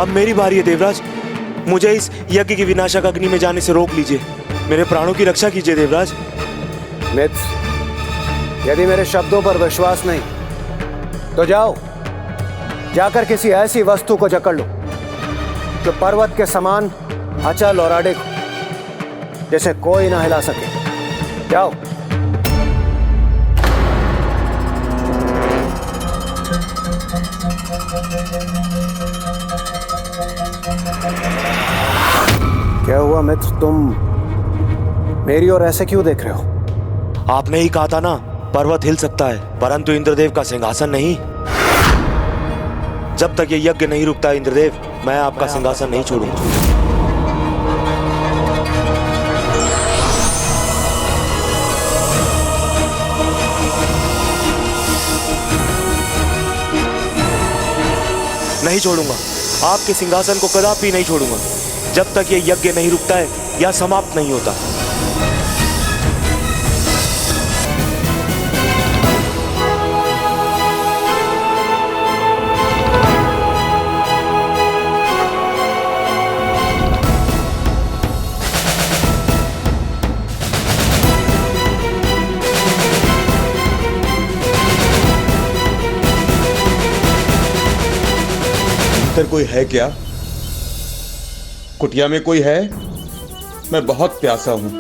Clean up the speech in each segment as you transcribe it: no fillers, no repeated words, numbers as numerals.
अब मेरी बारी है देवराज। मुझे इस यज्ञ की विनाशक अग्नि में जाने से रोक लीजिए। मेरे प्राणों की रक्षा कीजिए देवराज। मित्र, यदि मेरे शब्दों पर विश्वास नहीं तो जाओ, जाकर किसी ऐसी वस्तु को जकड़ लो जो पर्वत के समान अचल और अडिग हो, जिसे कोई ना हिला सके। जाओ। क्या हुआ मित्र, तुम मेरी ओर ऐसे क्यों देख रहे हो? आपने ही कहा था ना, पर्वत हिल सकता है परंतु इंद्रदेव का सिंहासन नहीं। जब तक ये यज्ञ नहीं रुकता इंद्रदेव, मैं आपका सिंहासन नहीं छोड़ूंगा। नहीं छोड़ूंगा, आपके सिंहासन को कदापि नहीं छोड़ूंगा जब तक ये यज्ञ नहीं रुकता है या समाप्त नहीं होता। कोई है क्या? कुटिया में कोई है? मैं बहुत प्यासा हूं,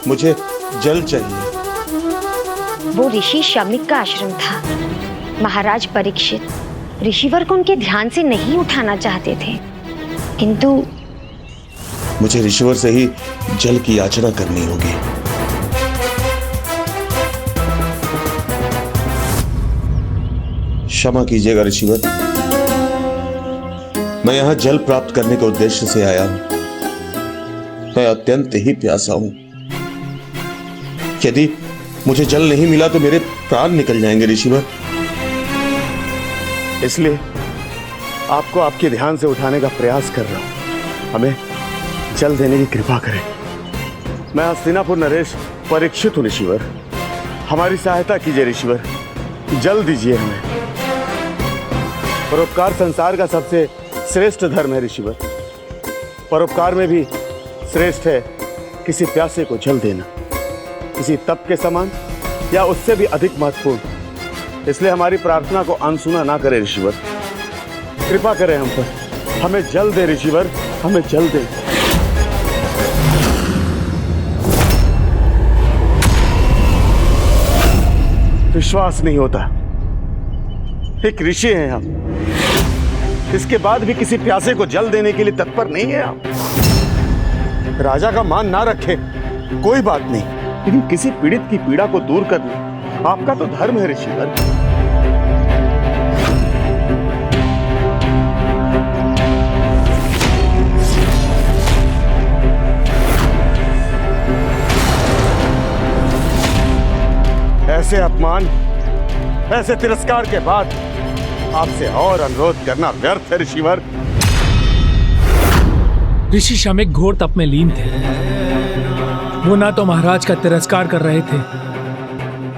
मुझे जल चाहिए। वो ऋषि शमिक का आश्रम था। महाराज परीक्षित ऋषिवर को उनके ध्यान से नहीं उठाना चाहते थे, किंतु मुझे ऋषिवर से ही जल की याचना करनी होगी। क्षमा कीजिएगा ऋषिवर, मैं यहां जल प्राप्त करने के उद्देश्य से आया हूं। मैं अत्यंत ही प्यासा हूं। यदि मुझे जल नहीं मिला तो मेरे प्राण निकल जाएंगे ऋषिवर। इसलिए आपको आपके ध्यान से उठाने का प्रयास कर रहा हूं। हमें जल देने की कृपा करें। मैं हस्तिनापुर नरेश परीक्षित हूं ऋषिवर। हमारी सहायता कीजिए ऋषिवर, जल दीजिए हमें। परोपकार संसार का सबसे श्रेष्ठ धर्म है ऋषिवर। परोपकार में भी श्रेष्ठ है किसी प्यासे को जल देना, किसी तप के समान या उससे भी अधिक महत्वपूर्ण। इसलिए हमारी प्रार्थना को अनसुना ना करें ऋषिवर, कृपा करें हम पर। हमें जल दे ऋषिवर, हमें जल दे। विश्वास नहीं होता, एक ऋषि हैं हम, इसके बाद भी किसी प्यासे को जल देने के लिए तत्पर नहीं है आप। राजा का मान ना रखे कोई बात नहीं, लेकिन किसी पीड़ित की पीड़ा को दूर करना आपका तो धर्म है ऋषिवर। ऐसे अपमान, ऐसे तिरस्कार के बाद आपसे और अनुरोध करना व्यर्थ है ऋषिवर। ऋषि शमिक घोर तप में लीन थे। वो ना तो महाराज का तिरस्कार कर रहे थे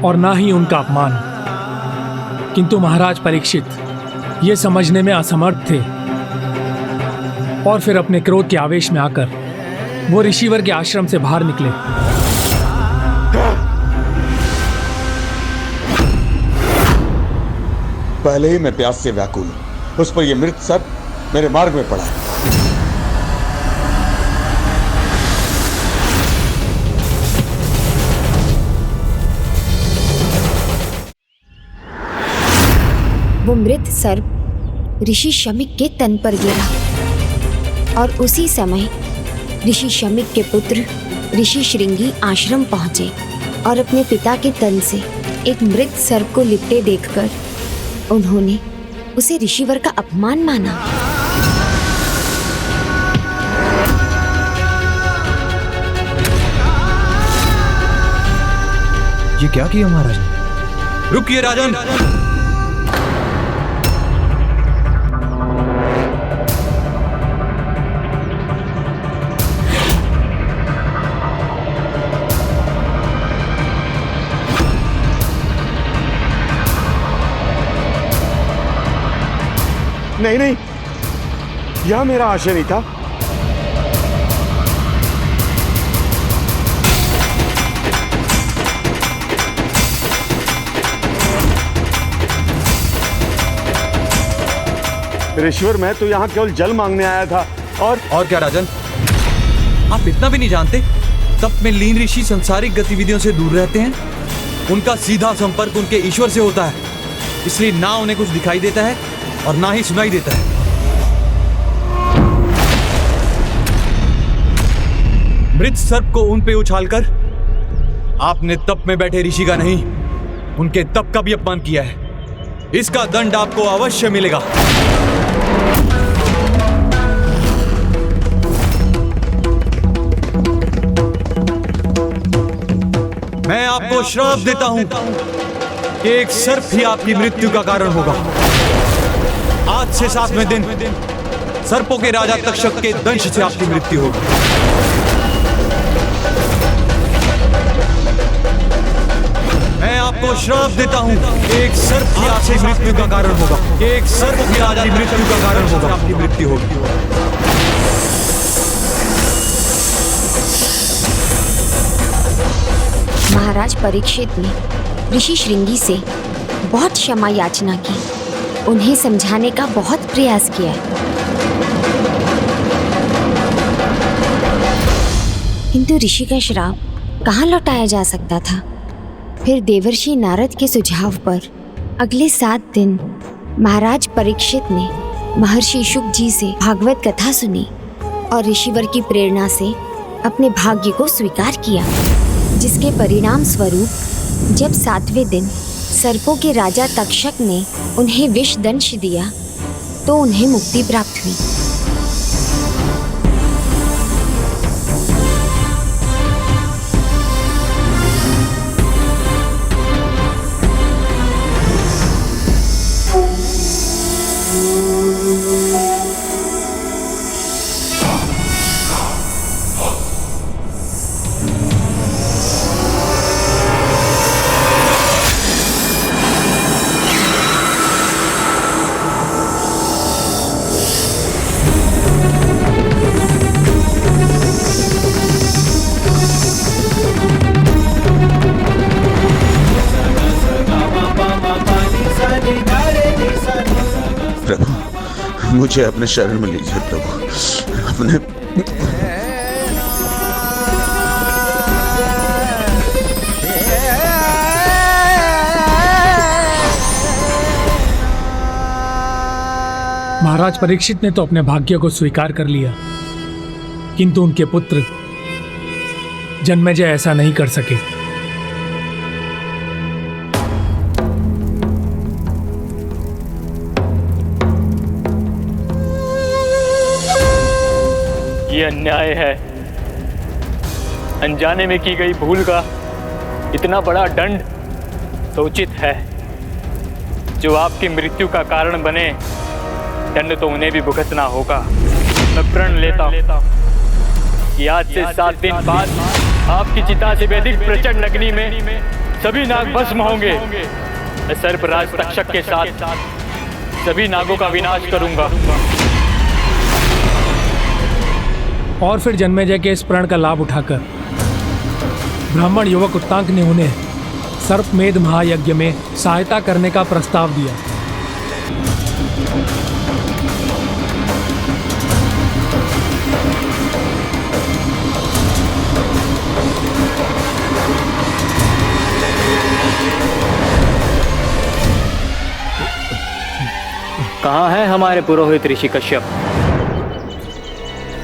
और ना ही उनका अपमान, किंतु महाराज परीक्षित ये समझने में असमर्थ थे और फिर अपने क्रोध के आवेश में आकर वो ऋषिवर के आश्रम से बाहर निकले। पहले ही मैं प्यास से व्याकुल हूं, उस पर यह मृत सर्प मेरे मार्ग में पड़ा है। वो मृत सर्प ऋषि शमिक के तन पर गिरा और उसी समय ऋषि शमिक के पुत्र ऋषि श्रृंगी आश्रम पहुंचे और अपने पिता के तन से एक मृत सर्प को लिपटे देखकर उन्होंने उसे ऋषिवर का अपमान माना। ये क्या किया महाराज ने? रुकिए राजन। नहीं नहीं, यह मेरा आशय नहीं था। ऋषिवर, मैं तो यहाँ केवल जल मांगने आया था। और क्या राजन, आप इतना भी नहीं जानते? तप में लीन ऋषि सांसारिक गतिविधियों से दूर रहते हैं। उनका सीधा संपर्क उनके ईश्वर से होता है, इसलिए ना उन्हें कुछ दिखाई देता है और ना ही सुनाई देता है। मृत सर्प को उन पे उछालकर आपने तप में बैठे ऋषि का नहीं, उनके तप का भी अपमान किया है। इसका दंड आपको अवश्य मिलेगा। मैं आपको श्राप देता हूं कि एक सर्प ही आपकी मृत्यु का कारण होगा। आज से 7वें दिन सर्पों के राजा तक्षक के दंश से आपकी मृत्यु होगी। मैं आपको श्राप देता हूं कि एक सर्प ही आपकी मृत्यु का कारण होगा। एक सर्प के राजा की मृत्यु का कारण होगा, आपकी मृत्यु होगी। महाराज परीक्षित ने ऋषि श्रृंगी से बहुत क्षमा याचना की, उन्हें समझाने का बहुत प्रयास किया। किंतु ऋषि का श्राप कहाँ लौटाया जा सकता था। फिर देवर्षि नारद के सुझाव पर अगले 7 दिन महाराज परीक्षित ने महर्षि शुक जी से भागवत कथा सुनी और ऋषिवर की प्रेरणा से अपने भाग्य को स्वीकार किया, जिसके परिणाम स्वरूप जब 7वें दिन सर्पों के राजा तक्षक ने उन्हें विष दंश दिया तो उन्हें मुक्ति प्राप्त हुई। मुझे अपने शरण में लीजिए प्रभु। अपने महाराज परीक्षित ने तो अपने भाग्य को स्वीकार कर लिया, किंतु उनके पुत्र जन्मेजय ऐसा नहीं कर सके। ये अन्याय है। अनजाने में की गई भूल का इतना बड़ा दंड तो उचित है। जो आपकी मृत्यु का कारण बने, दंड तो उन्हें भी भुगतना होगा। मैं प्रण लेता हूँ कि आज से 7 दिन बाद आपकी चिता से वैदिक प्रचंड अग्नि में सभी नाग भस्म होंगे। मैं सर्पराज तक्षक के साथ सभी नागों का विनाश करूंगा। और फिर जन्मेजय के इस प्रण का लाभ उठाकर ब्राह्मण युवक उत्तांक ने उन्हें सर्पमेध महायज्ञ में सहायता करने का प्रस्ताव दिया। कहाँ है हमारे पुरोहित ऋषि कश्यप?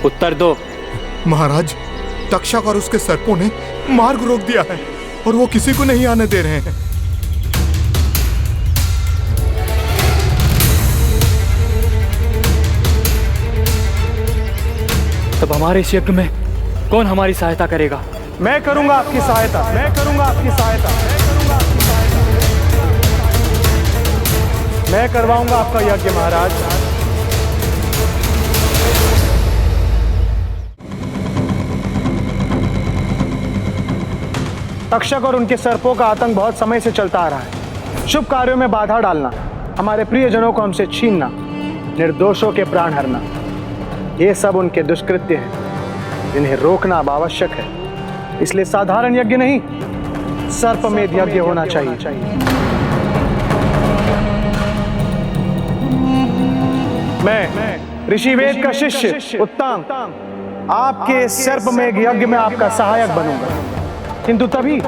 उत्तर दो। महाराज, तक्षक और उसके सर्पों ने मार्ग रोक दिया है और वो किसी को नहीं आने दे रहे हैं। तब हमारे इस यज्ञ में कौन हमारी सहायता करेगा? मैं करूंगा आपकी सहायता। मैं करूंगा आपकी सहायता। मैं करवाऊंगा आपका यज्ञ महाराज। तक्षक और उनके सर्पों का आतंक बहुत समय से चलता आ रहा है। शुभ कार्यों में बाधा डालना, हमारे प्रियजनों को हमसे छीनना, निर्दोषों के प्राण हरना, ये सब उनके दुष्कृत्य हैं जिन्हें रोकना अब आवश्यक है। इसलिए साधारण यज्ञ नहीं, सर्पमेध यज्ञ होना चाहिए। मैं ऋषिवेद का शिष्य उत्तांग आपके सर्पमेध यज्ञ में आपका सहायक बनूंगा, किंतु तभी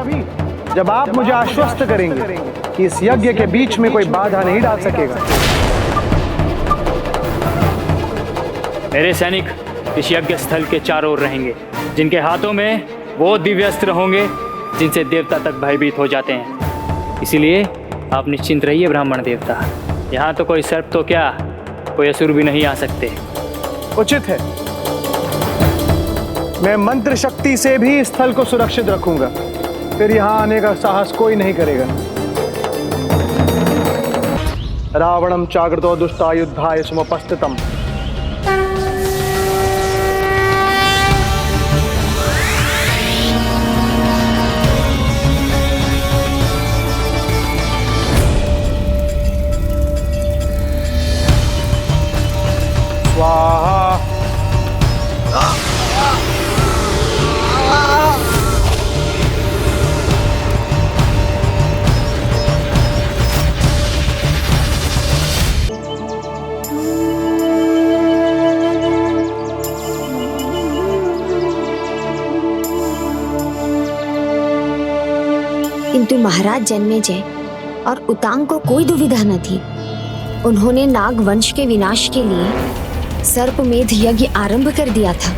जब आप मुझे आश्वस्त करेंगे कि इस यज्ञ के बीच में कोई बाधा नहीं डाल सकेगा। मेरे सैनिक इस यज्ञ स्थल के चारों ओर रहेंगे, जिनके हाथों में वो दिव्य अस्त्र होंगे जिनसे देवता तक भयभीत हो जाते हैं। इसीलिए आप निश्चिंत रहिए ब्राह्मण देवता, यहाँ तो कोई सर्प तो क्या, कोई असुर भी नहीं आ सकते। उचित है, मैं मंत्र शक्ति से भी इस स्थल को सुरक्षित रखूंगा, फिर यहाँ आने का साहस कोई नहीं करेगा। रावणम चाग्रतो दुष्टायुद्धाय समुपस्थितम। स्वाहा। किंतु महाराज जन्मेजय और उतांग को कोई दुविधा न थी। उन्होंने नाग वंश के विनाश के लिए सर्पमेध यज्ञ आरंभ कर दिया था।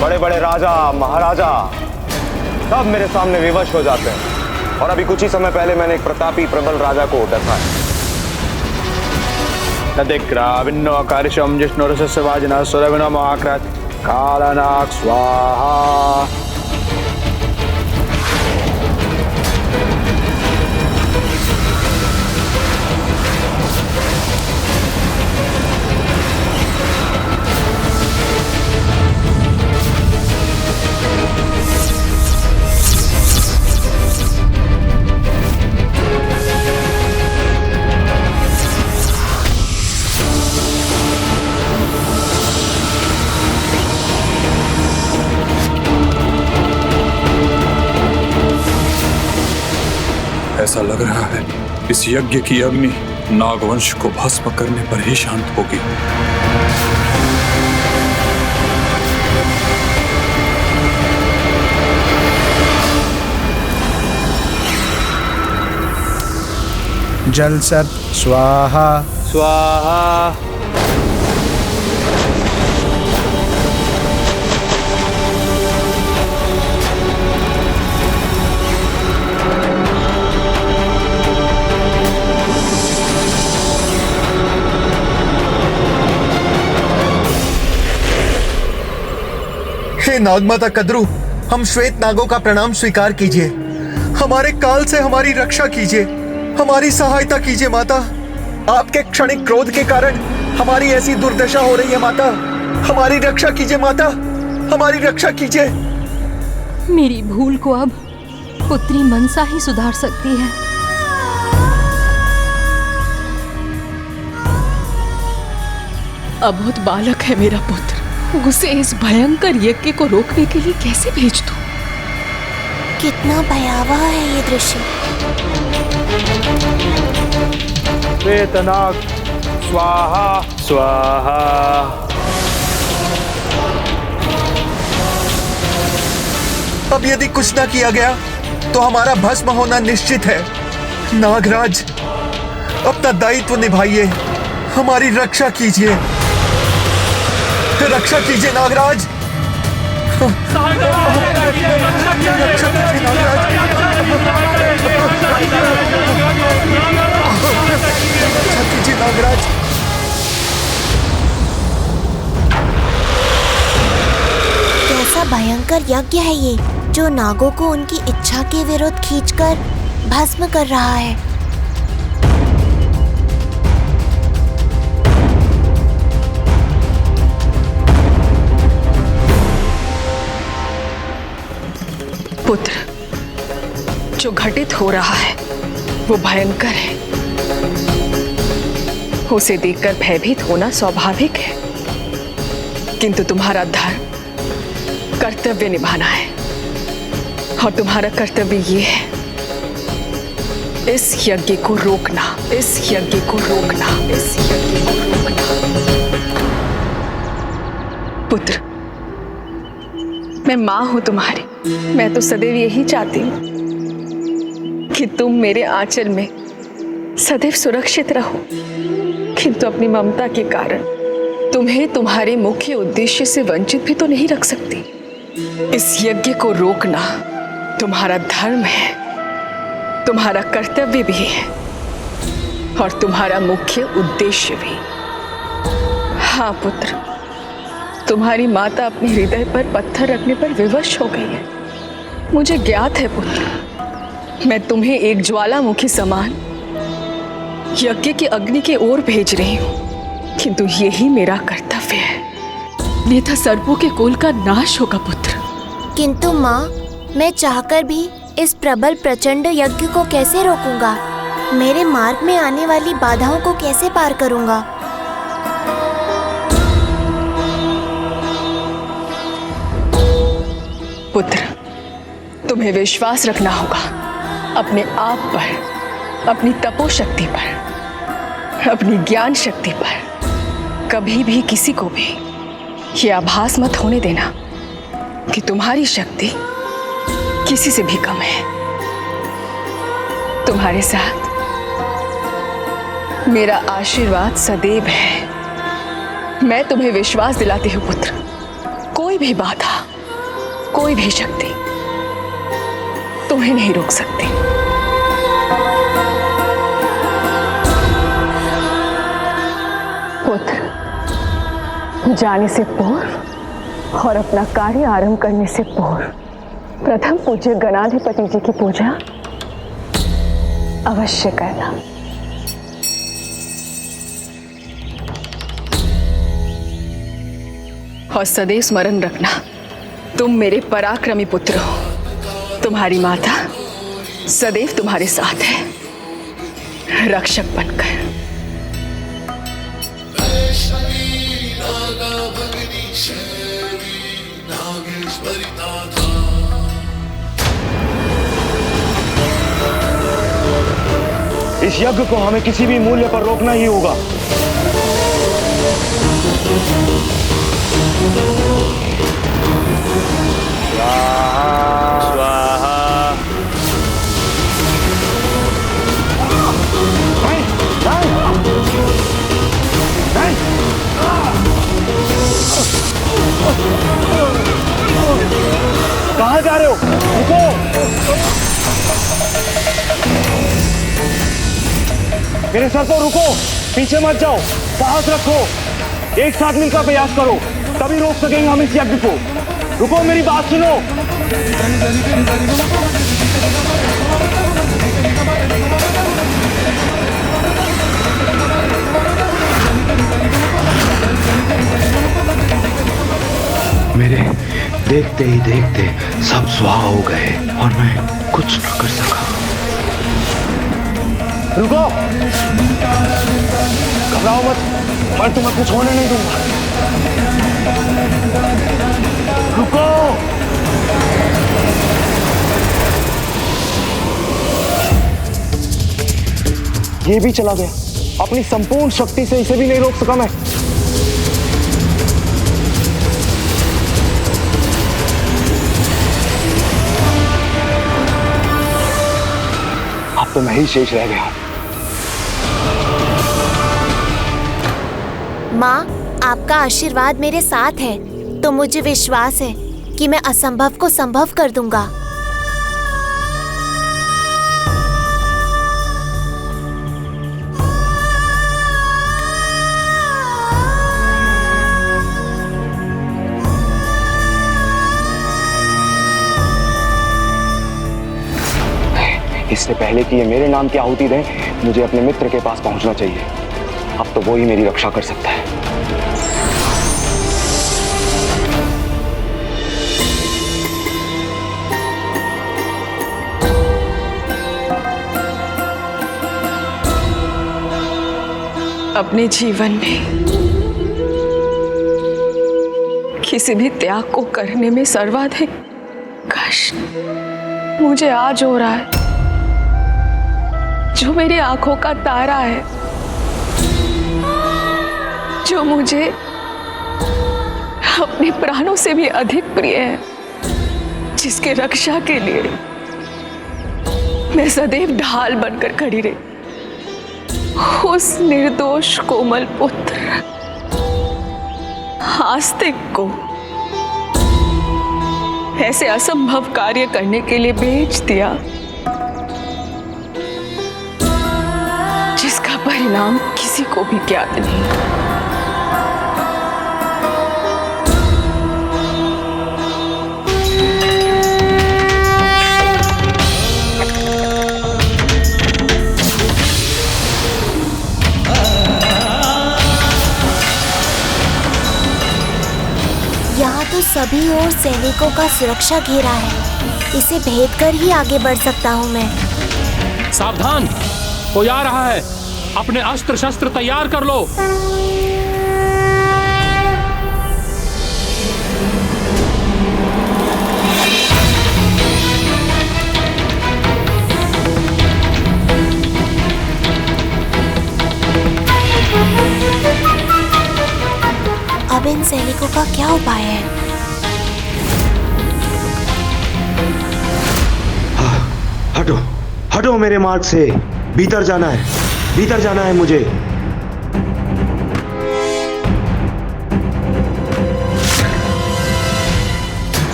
बड़े बड़े राजा महाराजा सब मेरे सामने विवश हो जाते हैं, और अभी कुछ ही समय पहले मैंने एक प्रतापी प्रबल राजा को डसा है। नदिग्राविन्नोकारिशं जिष्णुरसस्य वाजिनः सुरविनो महाक्रात कालनाग स्वाहा। ऐसा लग रहा है इस यज्ञ की अग्नि नागवंश को भस्म करने पर ही शांत होगी। जल सर्प स्वाहा स्वाहा। हे नागमाता कद्रू, हम श्वेत नागों का प्रणाम स्वीकार कीजिए। हमारे काल से हमारी रक्षा कीजिए, हमारी सहायता कीजिए माता। आपके क्षणिक क्रोध के कारण हमारी ऐसी दुर्दशा हो रही है माता। हमारी रक्षा कीजिए माता, हमारी रक्षा कीजिए। मेरी भूल को अब पुत्री मनसा ही सुधार सकती है। अबोध बालक है मेरा पुत्र, उसे इस भयंकर यज्ञ को रोकने के लिए कैसे भेज दूं? कितना भयावह है ये दृश्य। श्वेतनाग स्वाहा स्वाहा। अब यदि कुछ न किया गया तो हमारा भस्म होना निश्चित है। नागराज, अपना दायित्व निभाइए, हमारी रक्षा कीजिए, रक्षा कीजिए नागराज। नागराज, कैसा भयंकर यज्ञ है ये, जो नागों को उनकी इच्छा के विरुद्ध खींचकर भस्म कर रहा है। पुत्र, जो घटित हो रहा है वो भयंकर है। उसे देखकर भयभीत होना स्वाभाविक है, किंतु तुम्हारा धर्म कर्तव्य निभाना है, और तुम्हारा कर्तव्य ये है इस यज्ञ को रोकना, इस यज्ञ को रोकना, इस यज्ञ को रोकना। पुत्र, मैं मां हूं तुम्हारी। मैं तो सदैव यही चाहती हूं कि तुम मेरे आंचल में सदैव सुरक्षित रहो, किंतु अपनी ममता के कारण तुम्हें तुम्हारे मुख्य उद्देश्य से वंचित भी तो नहीं रख सकती। इस यज्ञ को रोकना तुम्हारा धर्म है, तुम्हारा कर्तव्य भी है, और तुम्हारा मुख्य उद्देश्य भी। हाँ पुत्र, तुम्हारी माता अपने हृदय पर पत्थर रखने पर विवश हो गई है। मुझे ज्ञात है पुत्र, मैं तुम्हें एक ज्वालामुखी समान यज्ञ की अग्नि की ओर भेज रही हूं, किंतु यही मेरा कर्तव्य है। अन्यथा सर्पों के कुल का नाश होगा पुत्र। किंतु माँ, मैं चाहकर भी इस प्रबल प्रचंड यज्ञ को कैसे रोकूंगा? मेरे मार्ग में आने वाली बाधाओं को कैसे पार करूंगा? पुत्र, तुम्हें विश्वास रखना होगा अपने आप पर, अपनी तपोशक्ति पर, अपनी ज्ञान शक्ति पर। कभी भी किसी को भी ये आभास मत होने देना कि तुम्हारी शक्ति किसी से भी कम है। तुम्हारे साथ मेरा आशीर्वाद सदैव है। मैं तुम्हें विश्वास दिलाती हूँ पुत्र, कोई भी बाधा, कोई भी शक्ति तुम्हें नहीं रोक सकती। पुत्र, जाने से पूर्व और अपना कार्य आरंभ करने से पूर्व प्रथम पूज्य गणाधिपति जी की पूजा अवश्य करना। और सदैव स्मरण रखना, तुम मेरे पराक्रमी पुत्र हो। तुम्हारी माता सदैव तुम्हारे साथ है, रक्षक बनकर। इस यज्ञ को हमें किसी भी मूल्य पर रोकना ही होगा। कहाँ जा रहे हो? रुको! मेरे सर तो रुको, पीछे मत जाओ, साहस रखो, एक साथ मिलकर प्रयास करो, तभी रोक सकेंगे हम इस यज्ञ को। रुको, मेरी बात सुनो। मेरे देखते ही देखते सब स्वाहा हो गए और मैं कुछ न कर सका। रुको, घबराओ मत, मैं तुम्हें कुछ होने नहीं दूंगा। रुको! ये भी चला गया। अपनी संपूर्ण शक्ति से इसे भी नहीं रोक सका मैं। अब तो मैं ही शेष रह गया। माँ, आपका आशीर्वाद मेरे साथ है, तो मुझे विश्वास है कि मैं असंभव को संभव कर दूंगा। इससे पहले कि ये मेरे नाम की आहुति दें, मुझे अपने मित्र के पास पहुंचना चाहिए। अब तो वो ही मेरी रक्षा कर सकता है। अपने जीवन में किसी भी त्याग को करने में सर्वाधिक कष्ट मुझे आज हो रहा है। जो मेरी आंखों का तारा है, जो मुझे अपने प्राणों से भी अधिक प्रिय है, जिसके रक्षा के लिए मैं सदैव ढाल बनकर खड़ी रही, उस निर्दोष कोमल पुत्र आस्तिक को ऐसे असंभव कार्य करने के लिए भेज दिया, जिसका परिणाम किसी को भी ज्ञात नहीं। यहाँ तो सभी ओर सैनिकों का सुरक्षा घेरा है। इसे भेद कर ही आगे बढ़ सकता हूँ मैं। सावधान, कोई आ रहा है। अपने अस्त्र शस्त्र तैयार कर लो। अब इन सैनिकों का क्या उपाय है? हटो, हटो मेरे मार्ग से। भीतर जाना है, भीतर जाना है मुझे।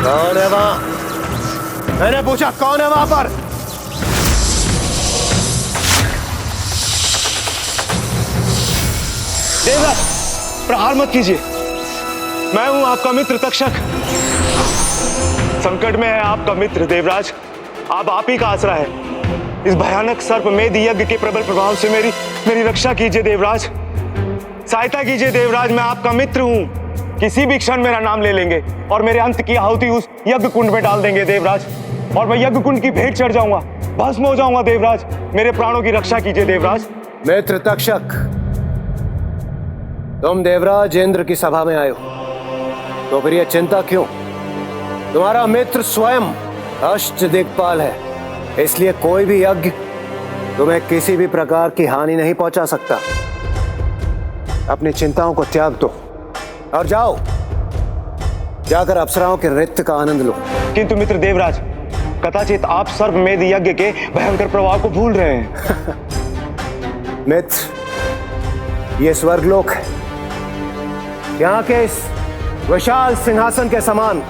कौन है वहां? मैंने पूछा कौन है वहां पर? देवराज, प्रहार मत कीजिए। मैं हूं आपका मित्र तक्षक। संकट में है आपका मित्र देवराज। आप ही का आसरा है। इस भयानक सर्प मेध यज्ञ के प्रबल प्रभाव से मेरी रक्षा कीजिए देवराज। सहायता कीजिए देवराज। मैं आपका मित्र हूं। किसी भी क्षण मेरा नाम ले लेंगे और मेरे अंत की आहुति उस यज्ञ कुंड में डाल देंगे देवराज, और मैं यज्ञ कुंड की भेंट चढ़ जाऊंगा, भस्म हो जाऊंगा देवराज। मेरे प्राणों की रक्षा कीजिए देवराज। मित्र तक्षक, तुम देवराज इंद्र की सभा में आए हो, तो फिर यह चिंता क्यों? तुम्हारा मित्र स्वयं अष्ट दिक्पाल है, इसलिए कोई भी यज्ञ तुम्हें किसी भी प्रकार की हानि नहीं पहुंचा सकता। अपनी चिंताओं को त्याग दो और जाओ, जाकर अप्सराओं के नृत्य का आनंद लो। किंतु मित्र देवराज, कदाचित आप सर्वमेध यज्ञ के भयंकर प्रभाव को भूल रहे हैं। मित्र, ये स्वर्गलोक है। यहाँ के इस विशाल सिंहासन के समान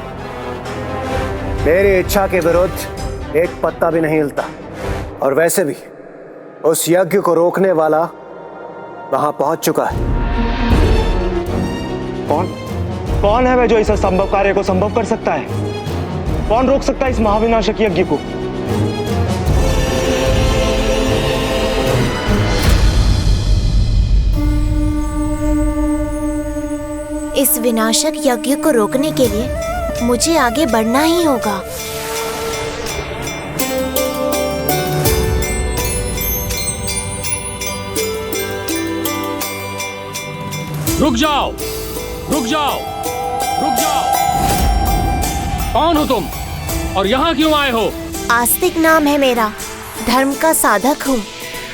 मेरी इच्छा के विरुद्ध एक पत्ता भी नहीं हिलता। और वैसे भी उस यज्ञ को रोकने वाला वहां पहुंच चुका है। कौन है वह जो इस असंभव कार्य को संभव कर सकता है? कौन रोक सकता है इस महाविनाशक यज्ञ को? इस विनाशक यज्ञ को रोकने के लिए मुझे आगे बढ़ना ही होगा। रुक जाओ, रुक जाओ, रुक जाओ। कौन हो तुम और यहाँ क्यों आए हो? आस्तिक नाम है मेरा, धर्म का साधक हूँ,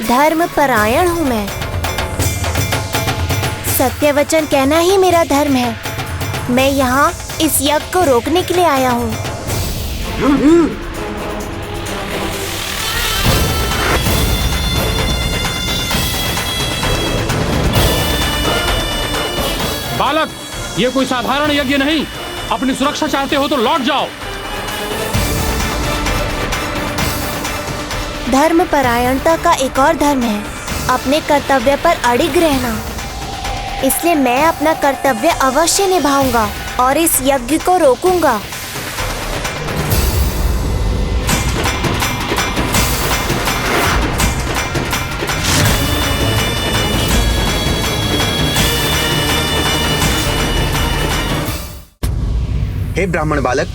धर्म परायण हूँ मैं। सत्य वचन कहना ही मेरा धर्म है। मैं यहाँ इस यज्ञ को रोकने के लिए आया हूँ। बालक, ये कोई साधारण यज्ञ नहीं। अपनी सुरक्षा चाहते हो तो लौट जाओ। धर्म परायणता का एक और धर्म है, अपने कर्तव्य पर अड़िग रहना। इसलिए मैं अपना कर्तव्य अवश्य निभाऊंगा और इस यज्ञ को रोकूंगा। हे ब्राह्मण बालक,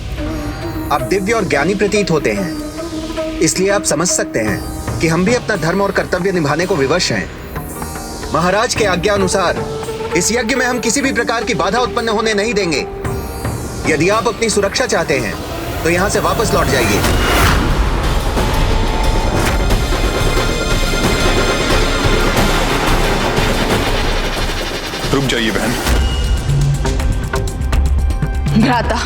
आप दिव्य और ज्ञानी प्रतीत होते हैं, इसलिए आप समझ सकते हैं कि हम भी अपना धर्म और कर्तव्य निभाने को विवश हैं। महाराज के आज्ञा अनुसार इस यज्ञ में हम किसी भी प्रकार की बाधा उत्पन्न होने नहीं देंगे। यदि आप अपनी सुरक्षा चाहते हैं तो यहां से वापस लौट जाइए। रुक जाइए बहन। भ्राता,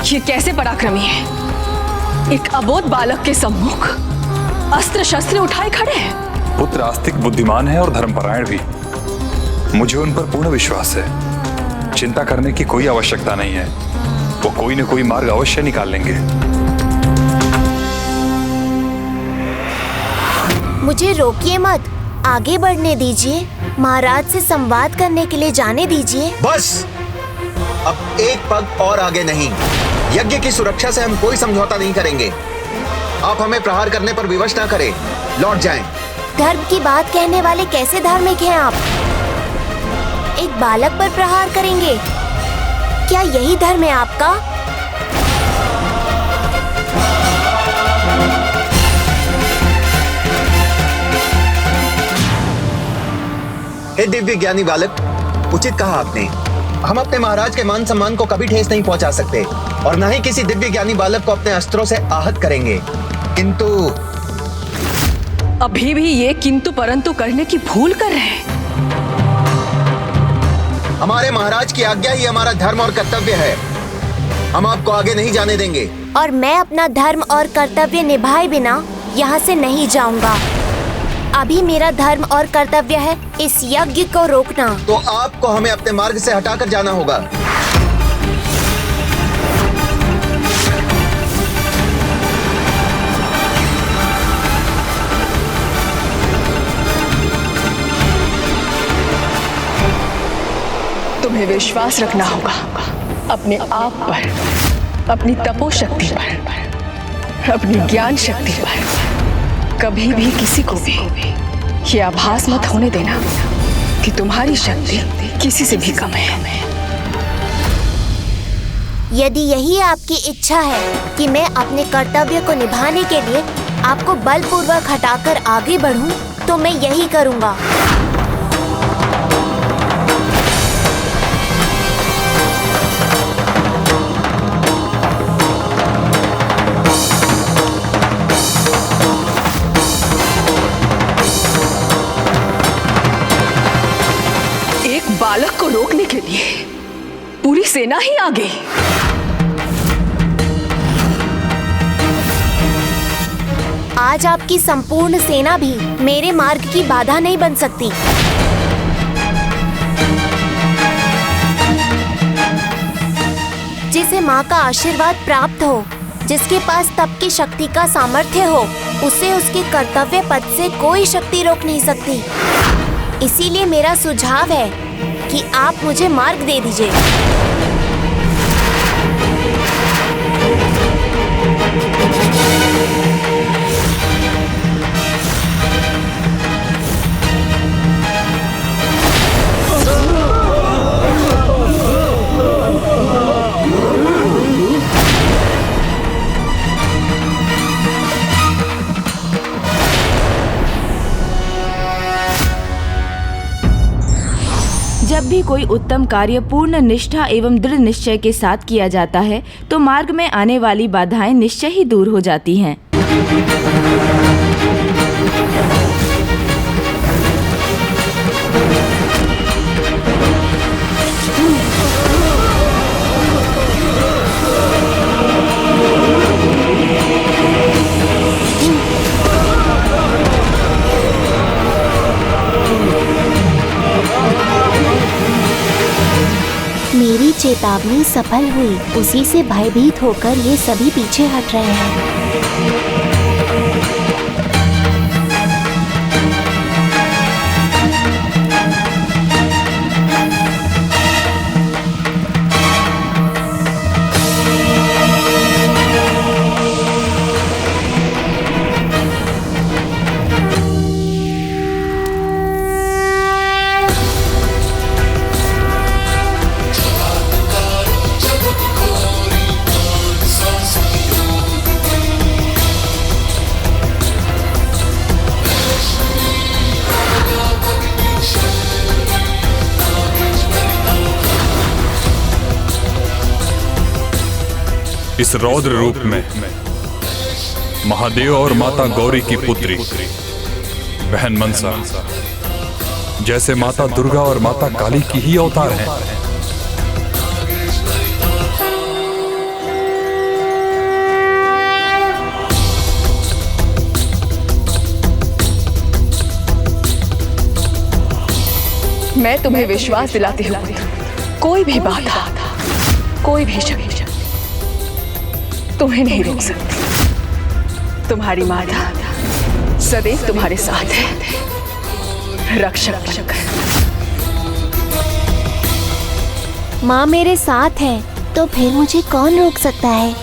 ये कैसे पराक्रमी है? एक अबोध बालक के सम्मुख अस्त्र शस्त्र उठाए खड़े हैं। पुत्र आस्तिक, बुद्धिमान है और धर्मपरायण भी। मुझे उन पर पूर्ण विश्वास है। चिंता करने की कोई आवश्यकता नहीं है। वो कोई न कोई मार्ग अवश्य निकाल लेंगे। मुझे रोकिए मत, आगे बढ़ने दीजिए। महाराज से संवाद करने के लिए जाने दीजिए। बस, अब एक पग और आगे नहीं। यज्ञ की सुरक्षा से हम कोई समझौता नहीं करेंगे। आप हमें प्रहार करने पर विवश ना करें, लौट जाएं। धर्म की बात कहने वाले कैसे धार्मिक हैं आप? एक बालक पर प्रहार करेंगे? क्या यही धर्म है आपका? हे दिव्य ज्ञानी बालक, उचित कहा आपने। हम अपने महाराज के मान सम्मान को कभी ठेस नहीं पहुंचा सकते और न ही किसी दिव्य ज्ञानी बालक को अपने अस्त्रों से आहत करेंगे। किंतु अभी भी ये किंतु परंतु करने की भूल कर रहे हैं। हमारे महाराज की आज्ञा ही हमारा धर्म और कर्तव्य है। हम आपको आगे नहीं जाने देंगे। और मैं अपना धर्म और कर्तव्य निभाए बिना यहाँ से नहीं जाऊंगा। अभी मेरा धर्म और कर्तव्य है इस यज्ञ को रोकना। तो आपको हमें अपने मार्ग से हटाकर जाना होगा। तुम्हें विश्वास रखना होगा अपने आप पर, अपनी तपो शक्ति पर, अपनी ज्ञान शक्ति पर। कभी भी किसी को भी ये आभास मत होने देना कि तुम्हारी शक्ति किसी से भी कम है। यदि यही आपकी इच्छा है कि मैं अपने कर्तव्य को निभाने के लिए आपको बलपूर्वक हटाकर आगे बढ़ूं, तो मैं यही करूंगा। बालक को रोकने के लिए पूरी सेना ही आ गई। आज आपकी संपूर्ण सेना भी मेरे मार्ग की बाधा नहीं बन सकती। जिसे माँ का आशीर्वाद प्राप्त हो, जिसके पास तप की शक्ति का सामर्थ्य हो, उसे उसके कर्तव्य पथ से कोई शक्ति रोक नहीं सकती। इसीलिए मेरा सुझाव है कि आप मुझे मार्ग दे दीजिए। जब भी कोई उत्तम कार्य पूर्ण निष्ठा एवं दृढ़ निश्चय के साथ किया जाता है तो मार्ग में आने वाली बाधाएं निश्चय ही दूर हो जाती हैं। मेरी चेतावनी सफल हुई। उसी से भयभीत होकर ये सभी पीछे हट रहे हैं। इस रौद्र रूप में महादेव और माता गौरी की पुत्री बहन मनसा जैसे माता दुर्गा और माता काली की ही अवतार हैं। मैं तुम्हें विश्वास दिलाती हूँ, कोई भी बाधा, कोई भी शक्ति तुम्हें नहीं रोक सकती। तुम्हारी माता सदैव तुम्हारे साथ है, रक्षक बनकर। माँ मेरे साथ है तो फिर मुझे कौन रोक सकता है।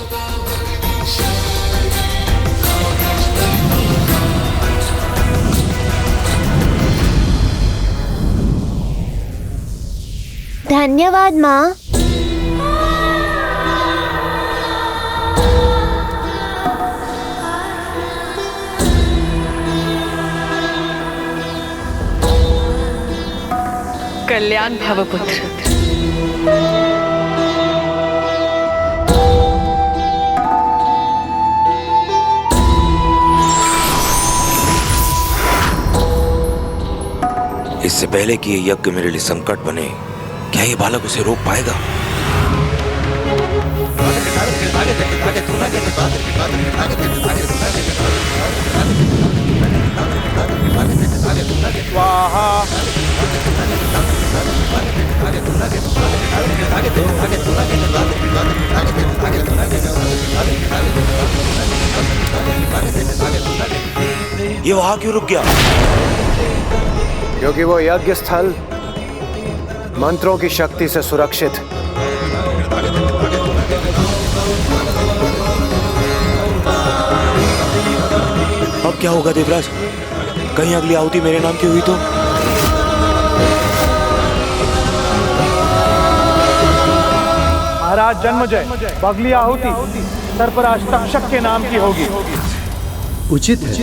धन्यवाद माँ। कल्याण भव पुत्र। इससे पहले कि ये यज्ञ मेरे लिए संकट बने, क्या ये बालक उसे रोक पाएगा? ये वहां क्यों रुक गया? क्योंकि वो यज्ञ स्थल मंत्रों की शक्ति से सुरक्षित। अब क्या होगा देवराज? कहीं अगली आहुति मेरे नाम की हुई तो? महाराज जन्मजय, अगली आहुति सर्पराज तक्षक के नाम की होगी। उचित है।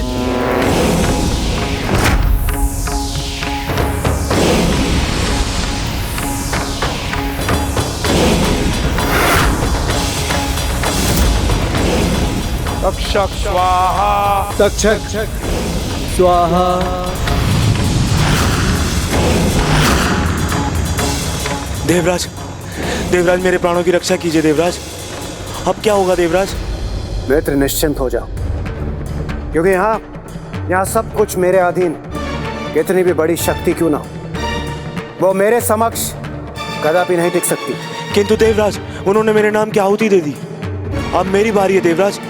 तक्षक स्वाहा। तक्षक स्वाहा। देवराज, देवराज मेरे प्राणों की रक्षा कीजिए देवराज। अब क्या होगा देवराज? मित्र निश्चिंत हो जाओ, क्योंकि यहाँ सब कुछ मेरे अधीन। कितनी भी बड़ी शक्ति क्यों ना हो, वो मेरे समक्ष कदापि नहीं टिक सकती। किंतु देवराज, उन्होंने मेरे नाम की आहुति दे दी। अब मेरी बारी है देवराज।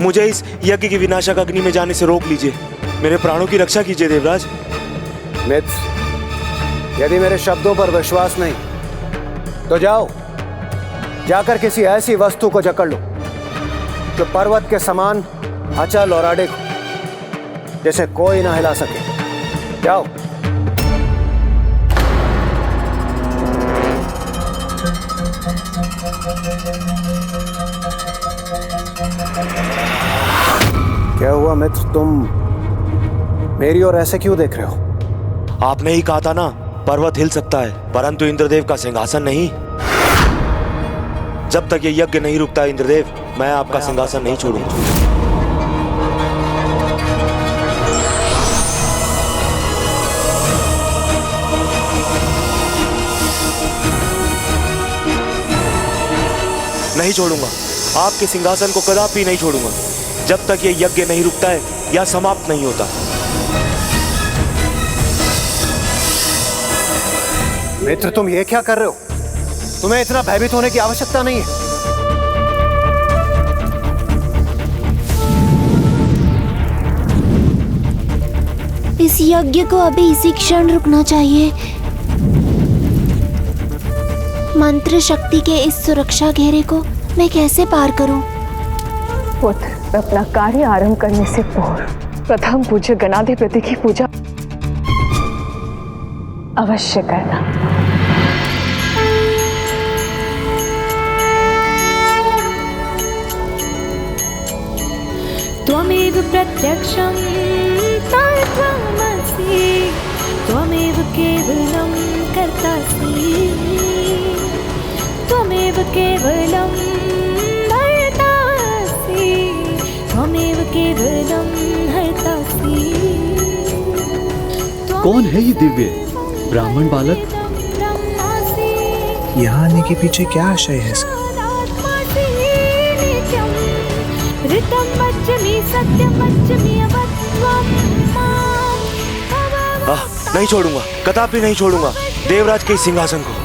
मुझे इस यज्ञ की विनाशक अग्नि में जाने से रोक लीजिए। मेरे प्राणों की रक्षा कीजिए देवराज। मित्र, यदि मेरे शब्दों पर विश्वास नहीं तो जाओ, जाकर किसी ऐसी वस्तु को जकड़ लो जो पर्वत के समान अचल और अडिग हो, जैसे कोई ना हिला सके। जाओ। क्या हुआ मित्र, तुम मेरी ओर ऐसे क्यों देख रहे हो? आपने ही कहा था ना, पर्वत हिल सकता है परंतु इंद्रदेव का सिंहासन नहीं। जब तक ये यज्ञ नहीं रुकता इंद्रदेव, मैं आपका सिंहासन नहीं छोड़ूंगा। नहीं छोड़ूंगा, आपके सिंहासन को कदापि नहीं छोड़ूंगा जब तक ये यज्ञ नहीं रुकता है या समाप्त नहीं होता। मित्र, तुम ये क्या कर रहे हो? तुम्हें इतना भयभीत होने की आवश्यकता नहीं है। इस यज्ञ को अभी इसी क्षण रुकना चाहिए। मंत्र शक्ति के इस सुरक्षा घेरे को मैं कैसे पार करूं? पुत्र, अपना कार्य आरंभ करने से पूर्व प्रथम पूज्य गणाधिपति की पूजा अवश्य करना। त्वमेव प्रत्यक्षं त्वमसि, त्वमेव केवलं कर्तासि, त्वमेव केवलं भर्ता कौन है ये दिव्य ब्राह्मण बालक? यहाँ आने के पीछे क्या आशय है इसका? नहीं छोड़ूंगा, कदापि नहीं छोड़ूंगा देवराज के इस सिंहासन को।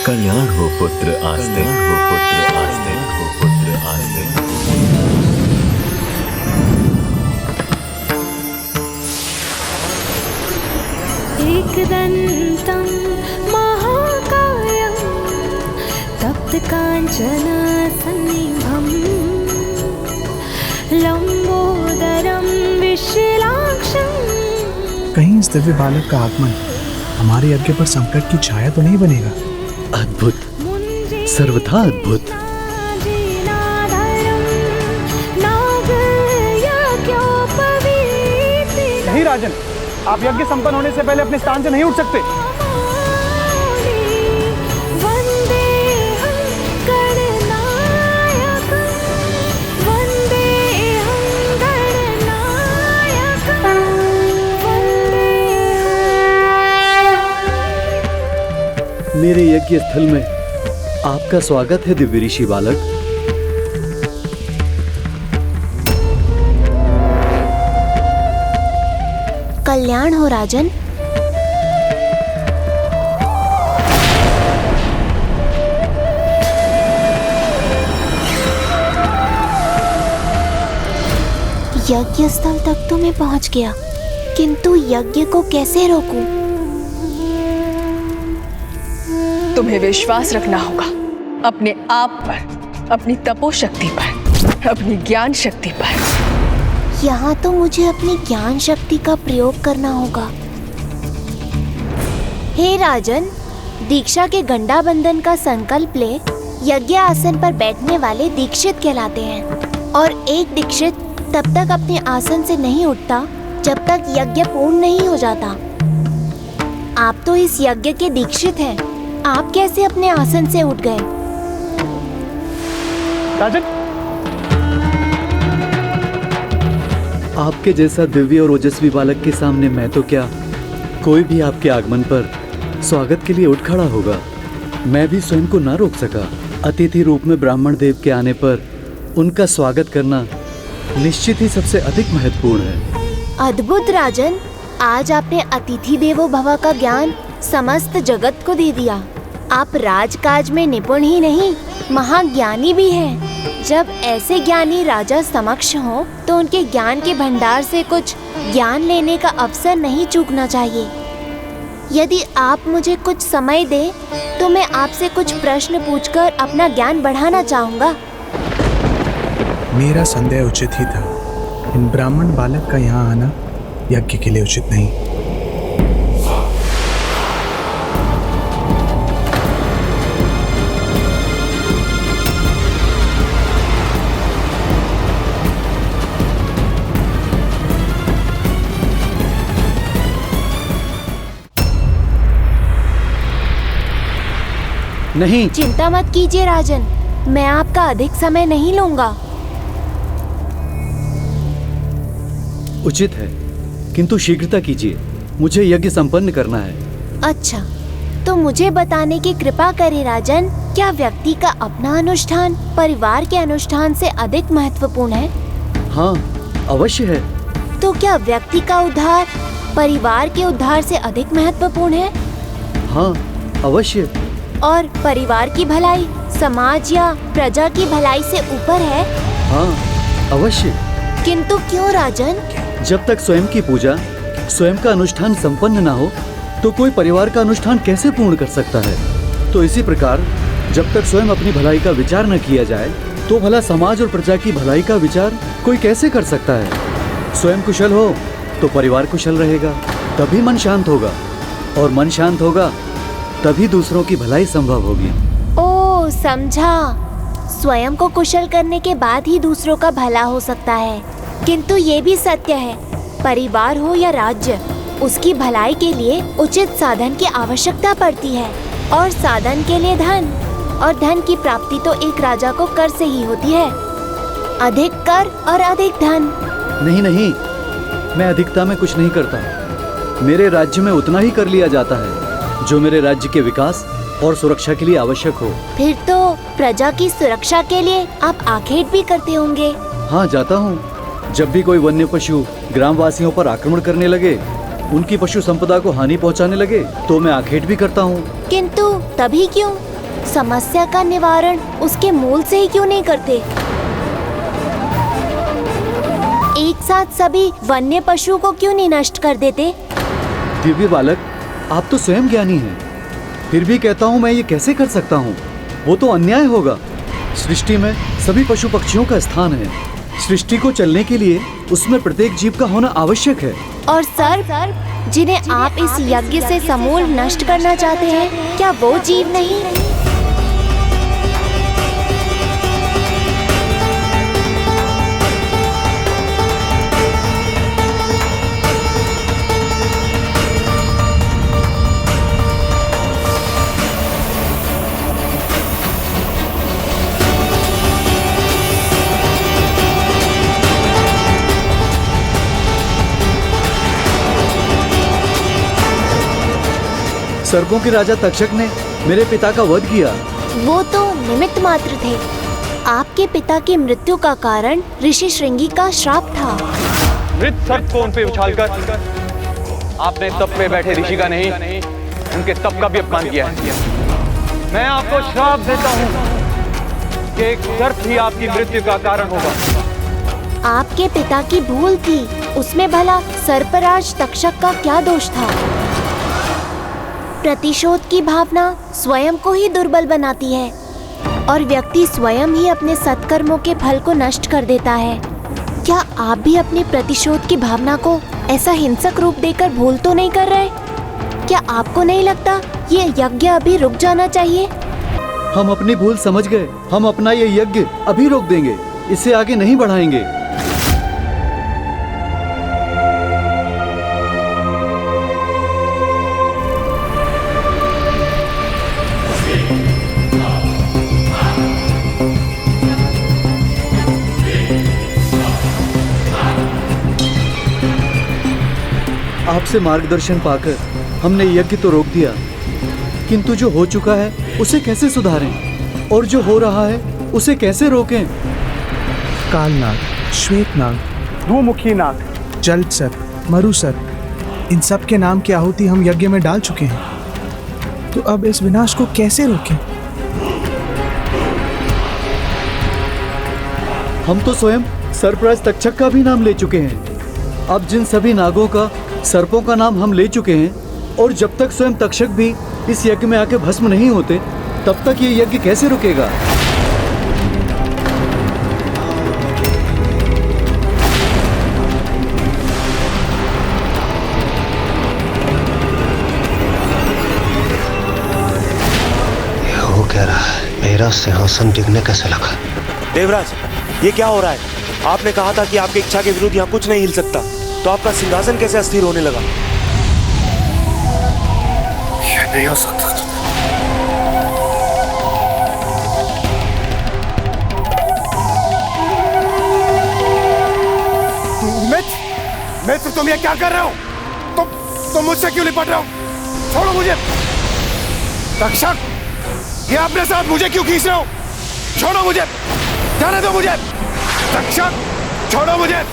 कल्याण हो पुत्र आस्ते, हो पुत्र आस्ते, हो पुत्र आस्ते। एकदन्तं महाकायं तप्तकाञ्चनसन्निभं लंबोदरं विशालाक्षं। कहीं इस दिव्य बालक का आगमन हमारे यज्ञ पर संकट की छाया तो नहीं बनेगा? अद्भुत, सर्वथा अद्भुत। नहीं राजन, आप यज्ञ संपन्न होने से पहले अपने स्थान से नहीं उठ सकते। मेरे यज्ञ स्थल में आपका स्वागत है दिव्य ऋषि बालक। कल्याण हो राजन। यज्ञ स्थल तक तो मैं पहुंच गया, किंतु यज्ञ को कैसे रोकूं? तुम्हें विश्वास रखना होगा अपने आप पर, अपनी तपोशक्ति पर, अपनी ज्ञान शक्ति पर। यहाँ तो मुझे अपनी ज्ञान शक्ति का प्रयोग करना होगा। हे राजन, दीक्षा के गंडा बंधन का संकल्प ले यज्ञ आसन पर बैठने वाले दीक्षित कहलाते हैं, और एक दीक्षित तब तक अपने आसन से नहीं उठता जब तक यज्ञ पूर्ण नहीं हो जाता। आप तो इस यज्ञ के दीक्षित हैं, आप कैसे अपने आसन से उठ गए? राजन, आपके जैसा दिव्य और ओजस्वी बालक के सामने मैं तो क्या, कोई भी आपके आगमन पर स्वागत के लिए उठ खड़ा होगा। मैं भी स्वयं को ना रोक सका। अतिथि रूप में ब्राह्मण देव के आने पर उनका स्वागत करना निश्चित ही सबसे अधिक महत्वपूर्ण है। अद्भुत राजन, आज आपने अतिथि देवो भव का ज्ञान समस्त जगत को दे दिया। आप राजकाज में निपुण ही नहीं, महाज्ञानी भी हैं। जब ऐसे ज्ञानी राजा समक्ष हो तो उनके ज्ञान के भंडार से कुछ ज्ञान लेने का अवसर नहीं चूकना चाहिए। यदि आप मुझे कुछ समय दें तो मैं आपसे कुछ प्रश्न पूछकर अपना ज्ञान बढ़ाना चाहूँगा। मेरा संदेह उचित ही था। इन ब्राह्मण बालक का यहाँ आना यज्ञ के लिए उचित नहीं। नहीं, चिंता मत कीजिए राजन, मैं आपका अधिक समय नहीं लूंगा। उचित है, किंतु शीघ्रता कीजिए, मुझे यज्ञ संपन्न करना है। अच्छा, तो मुझे बताने की कृपा करें राजन, क्या व्यक्ति का अपना अनुष्ठान परिवार के अनुष्ठान से अधिक महत्वपूर्ण है? हाँ, अवश्य है। तो क्या व्यक्ति का उद्धार परिवार के उद्धार से अधिक महत्वपूर्ण है? हाँ, अवश्य। और परिवार की भलाई समाज या प्रजा की भलाई से ऊपर है? हाँ, अवश्य। किंतु क्यों राजन? जब तक स्वयं की पूजा, स्वयं का अनुष्ठान संपन्न ना हो तो कोई परिवार का अनुष्ठान कैसे पूर्ण कर सकता है? तो इसी प्रकार जब तक स्वयं अपनी भलाई का विचार न किया जाए तो भला समाज और प्रजा की भलाई का विचार कोई कैसे कर सकता है? स्वयं कुशल हो तो परिवार कुशल रहेगा, तभी मन शांत होगा, और मन शांत होगा तभी दूसरों की भलाई संभव होगी। ओ समझा, स्वयं को कुशल करने के बाद ही दूसरों का भला हो सकता है। किंतु ये भी सत्य है, परिवार हो या राज्य, उसकी भलाई के लिए उचित साधन की आवश्यकता पड़ती है। और साधन के लिए धन, और धन की प्राप्ति तो एक राजा को कर से ही होती है। अधिक कर और अधिक धन। नहीं नहीं, मैं अधिकता में कुछ नहीं करता। मेरे राज्य में उतना ही कर लिया जाता है जो मेरे राज्य के विकास और सुरक्षा के लिए आवश्यक हो। फिर तो प्रजा की सुरक्षा के लिए आप आखेट भी करते होंगे। हाँ, जाता हूँ। जब भी कोई वन्य पशु ग्रामवासियों पर आक्रमण करने लगे, उनकी पशु संपदा को हानि पहुँचाने लगे, तो मैं आखेट भी करता हूँ। किंतु तभी क्यों? समस्या का निवारण उसके मूल से ही क्यों नहीं करते? एक साथ सभी वन्य पशु को क्यों नहीं नष्ट कर देते? दिव्य बालक, आप तो स्वयं ज्ञानी हैं, फिर भी कहता हूँ मैं ये कैसे कर सकता हूँ? वो तो अन्याय होगा। सृष्टि में सभी पशु पक्षियों का स्थान है। सृष्टि को चलने के लिए उसमें प्रत्येक जीव का होना आवश्यक है। और सर्प जिन्हें आप इस यज्ञ से समूल नष्ट करना चाहते हैं, क्या वो जीव नहीं? सर्पों के राजा तक्षक ने मेरे पिता का वध किया। वो तो निमित्त मात्र थे। आपके पिता की मृत्यु का कारण ऋषि श्रृंगी का श्राप था। मृत सर्प को उन पे उछालकर आपने तप में बैठे ऋषि का नहीं, उनके तप का भी अपमान किया है। मैं आपको श्राप देता हूँ कि एक सर्प ही आपकी मृत्यु का कारण होगा। आपके पिता की भूल थी, उसमें भला सर्पराज तक्षक का क्या दोष था? प्रतिशोध की भावना स्वयं को ही दुर्बल बनाती है और व्यक्ति स्वयं ही अपने सत्कर्मों के फल को नष्ट कर देता है। क्या आप भी अपनी प्रतिशोध की भावना को ऐसा हिंसक रूप देकर भूल तो नहीं कर रहे? क्या आपको नहीं लगता ये यज्ञ अभी रुक जाना चाहिए? हम अपनी भूल समझ गए। हम अपना ये यज्ञ अभी रोक देंगे, इसे आगे नहीं बढ़ाएंगे। आपसे मार्गदर्शन पाकर हमने यज्ञ तो रोक दिया, किंतु जो हो चुका है उसे कैसे सुधारें और जो हो रहा है उसे कैसे रोकें? कालनाग, श्वेतनाग, धूमुखी नाग, जल सर्प, मरु सर्प, इन सब के नाम की आहुति हम यज्ञ में डाल चुके हैं। तो अब इस विनाश को कैसे रोकें? हम तो स्वयं सर्पराज तक्षक का भी नाम ले चुके हैं। अब जिन सभी नागों का, सर्पों का नाम हम ले चुके हैं, और जब तक स्वयं तक्षक भी इस यज्ञ में आके भस्म नहीं होते, तब तक ये यज्ञ कैसे रुकेगा? ये हो क्या रहा है? मेरा सिंहासन डिगने कैसे लगा? देवराज, ये क्या हो रहा है? आपने कहा था कि आपकी इच्छा के विरुद्ध यहाँ कुछ नहीं हिल सकता, तो आपका सिंहासन कैसे अस्थिर होने लगा? ये नहीं हो सकता। मित्र, तुम ये क्या कर रहे हो? तुम मुझसे क्यों निपट रहे हो? छोड़ो मुझे। तक्षक, ये अपने साथ मुझे क्यों खींच रहे हो? छोड़ो मुझे, जाने दो मुझे। तक्षक, छोड़ो मुझे।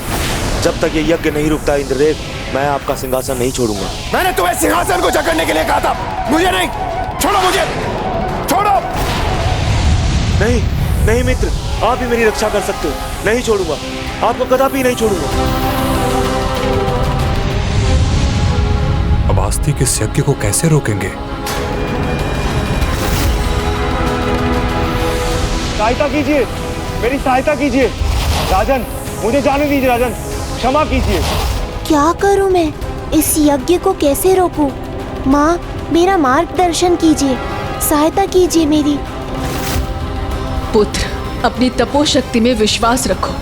जब तक ये यज्ञ नहीं रुकता इंद्रदेव, मैं आपका सिंहासन नहीं छोड़ूंगा। मैंने तुम्हें सिंहासन को जकड़ने के लिए कहा था, मुझे नहीं। छोड़ो मुझे, छोड़ो। नहीं नहीं मित्र, आप ही मेरी रक्षा कर सकते हो। नहीं छोड़ूंगा, आपको कदापि नहीं छोड़ूंगा। अब आस्तिक इस यज्ञ को कैसे रोकेंगे? सहायता कीजिए, मेरी सहायता कीजिए। राजन, मुझे जाने दीजिए। राजन, क्षमा कीजिए। क्या करूं मैं? इस यज्ञ को कैसे रोकूं? माँ, मेरा मार्गदर्शन कीजिए, सहायता कीजिए मेरी। पुत्र, अपनी तपोशक्ति में विश्वास रखो।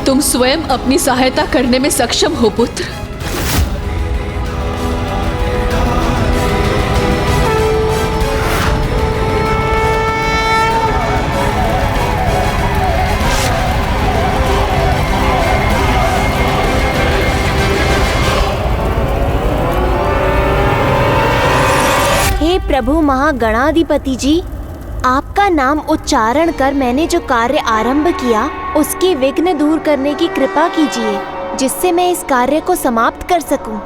तुम स्वयं अपनी सहायता करने में सक्षम हो पुत्र। हे प्रभु महागणाधिपति जी, आपका नाम उच्चारण कर मैंने जो कार्य आरंभ किया उसके विघ्न दूर करने की कृपा कीजिए, जिससे मैं इस कार्य को समाप्त कर सकूं।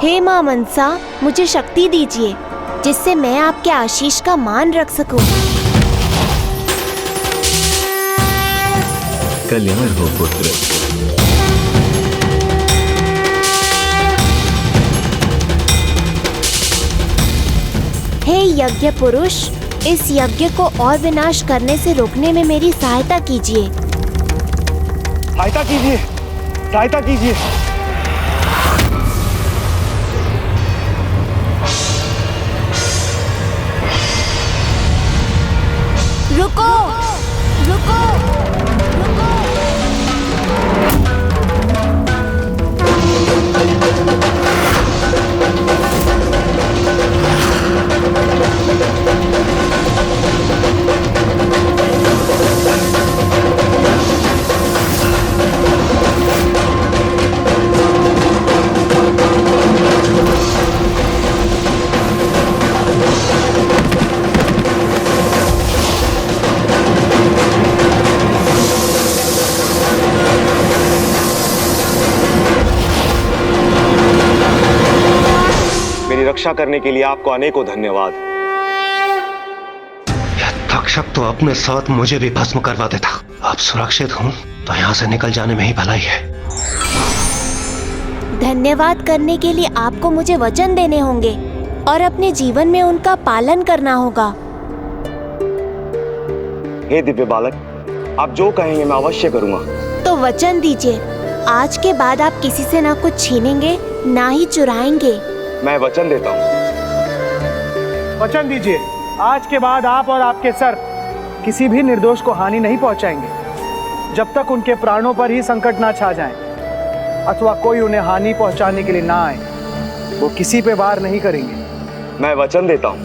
हे मां मनसा, मुझे शक्ति दीजिए जिससे मैं आपके आशीष का मान रख सकूं। कल्याण हो पुत्र। हे यज्ञ पुरुष, इस यज्ञ को और विनाश करने से रोकने में मेरी सहायता कीजिए। सहायता कीजिए, सहायता कीजिए। रुको, रुको, मेरी रक्षा करने के लिए आपको अनेकों धन्यवाद। तक्षक तो अपने साथ मुझे भी भस्म करवा देता। अब सुरक्षित हूँ तो यहाँ से निकल जाने में ही भलाई है। धन्यवाद करने के लिए आपको मुझे वचन देने होंगे और अपने जीवन में उनका पालन करना होगा। हे दिव्य बालक, आप जो कहेंगे मैं अवश्य करूंगा। तो वचन दीजिए, आज के बाद आप किसी से ना कुछ छीनेंगे ना ही चुराएंगे। मैं वचन देता हूँ। वचन दीजिए, आज के बाद आप और आपके सर्प किसी भी निर्दोष को हानि नहीं पहुंचाएंगे जब तक उनके प्राणों पर ही संकट ना छा जाए अथवा कोई उन्हें हानि पहुंचाने के लिए ना आए। वो किसी पे वार नहीं करेंगे। मैं वचन देता हूँ।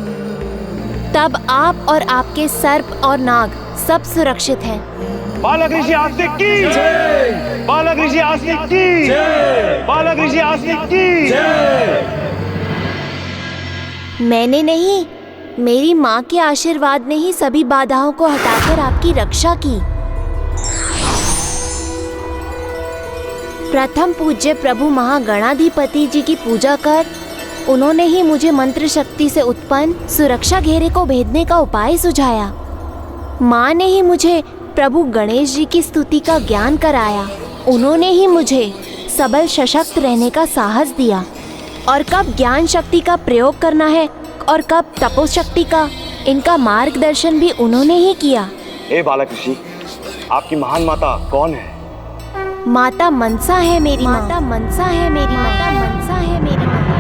तब आप और आपके सर्प और नाग सब सुरक्षित हैं। बालक ऋषि आस्तिक की जय। बालक ऋषि आस्तिक की जय। बालक ऋषि आस्तिक की जय। मैंने नहीं, मेरी माँ के आशीर्वाद ने ही सभी बाधाओं को हटाकर आपकी रक्षा की। प्रथम पूज्य प्रभु महागणाधिपति जी की पूजा कर उन्होंने ही मुझे मंत्र शक्ति से उत्पन्न सुरक्षा घेरे को भेदने का उपाय सुझाया। माँ ने ही मुझे प्रभु गणेश जी की स्तुति का ज्ञान कराया। उन्होंने ही मुझे सबल सशक्त रहने का साहस दिया और कब ज्ञान शक्ति का प्रयोग करना है और कब तपोशक्ति का, इनका मार्गदर्शन भी उन्होंने ही किया। हे बालक ऋषि, आपकी महान माता कौन है? माता मनसा है मेरी माता मनसा है मेरी माता मनसा है मेरी माता।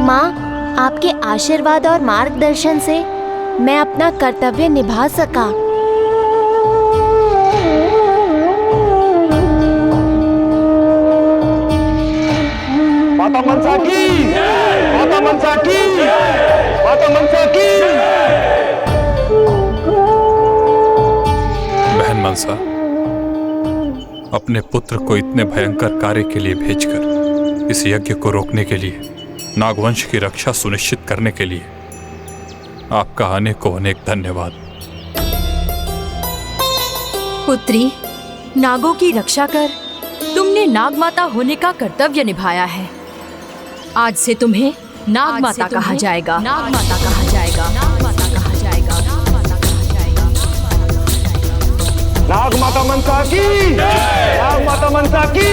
माँ, आपके आशीर्वाद और मार्गदर्शन से मैं अपना कर्तव्य निभा सका। माता मनसा की, माता मनसा की, माता मनसा की। बहन मनसा, अपने पुत्र को इतने भयंकर कार्य के लिए भेजकर इस यज्ञ को रोकने के लिए, नागवंश की रक्षा सुनिश्चित करने के लिए आपका अनेकों अनेक धन्यवाद। पुत्री, नागों की रक्षा कर तुमने नाग माता होने का कर्तव्य निभाया है। आज से तुम्हें नाग माता कहा जाएगा। नाग माता कहा जाएगा। नाग माता कहा जाएगा। नाग माता कहा जाएगा। नाग माता मनसा की, नाग माता मनसा की।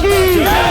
की